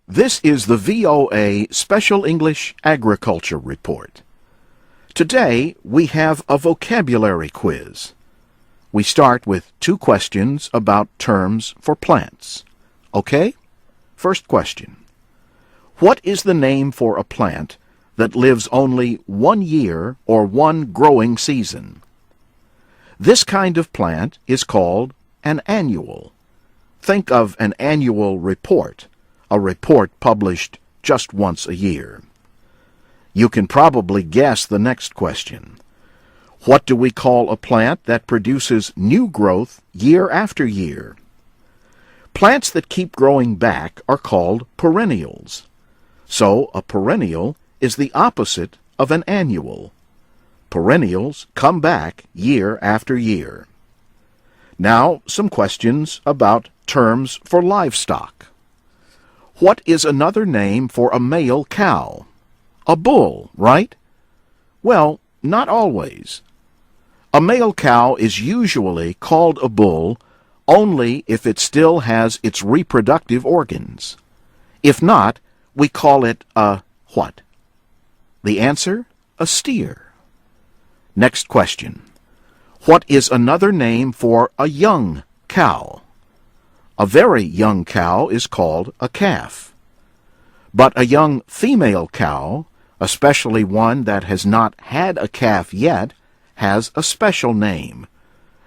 This is the VOA Special English Agriculture Report. Today we have a vocabulary quiz. We start with 2 questions about terms for plants. Okay? First question. What is the name for a plant that lives only 1 year or 1 growing season? This kind of plant is called an annual. Think of an annual report, a report published just once a year. You can probably guess the next question. What do we call a plant that produces new growth year after year? Plants that keep growing back are called perennials. So a perennial is the opposite of an annual. Perennials come back year after year. Now some questions about terms for livestock. What is another name for a male cow? A bull, right? Well, not always. A male cow is usually called a bull only if it still has its reproductive organs. If not, we call it a what? The answer? A steer. Next question. What is another name for a young cow? A very young cow is called a calf. But a young female cow, especially one that has not had a calf yet, has a special name.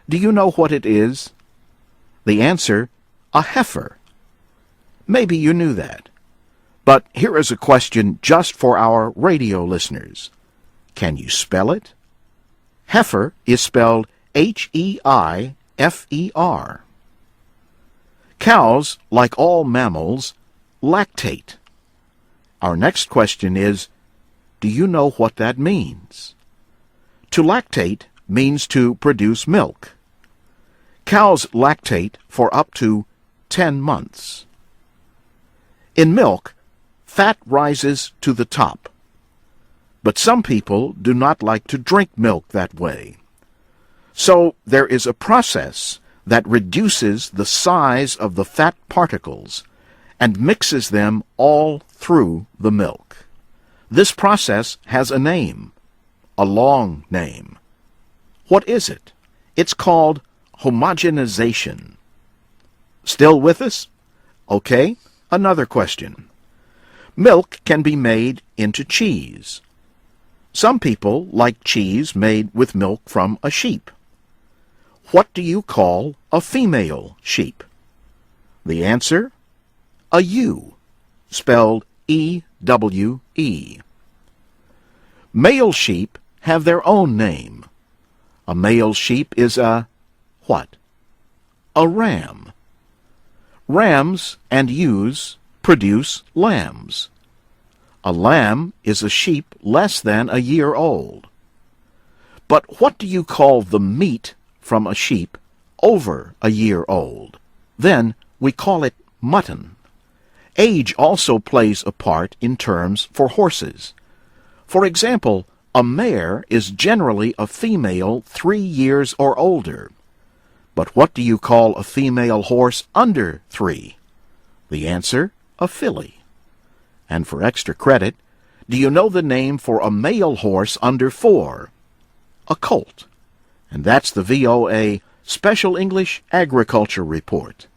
Do you know what it is? The answer, a heifer. Maybe you knew that. But here is a question just for our radio listeners. Can you spell it? Heifer is spelled H-E-I-F-E-R. Cows, like all mammals, lactate. Our next question is, do you know what that means? To lactate means to produce milk. Cows lactate for up to 10 months. In milk, fat rises to the top. But some people do not like to drink milk that way. So there is a process that reduces the size of the fat particles and mixes them all through the milk. This process has a name, a long name. What is it? It's called homogenization. Still with us? Okay, another question. Milk can be made into cheese. Some people like cheese made with milk from a sheep. What do you call a female sheep? The answer? A ewe, spelled E-W-E. Male sheep have their own name. A male sheep is a what? A ram. Rams and ewes produce lambs. A lamb is a sheep less than a year old. But what do you call the meat from a sheep over a year old? Then we call it mutton. Age also plays a part in terms for horses. For example, a mare is generally a female 3 years or older. But what do you call a female horse under 3? The answer, a filly. And for extra credit, do you know the name for a male horse under 4? A colt. And that's the VOA Special English Agriculture Report.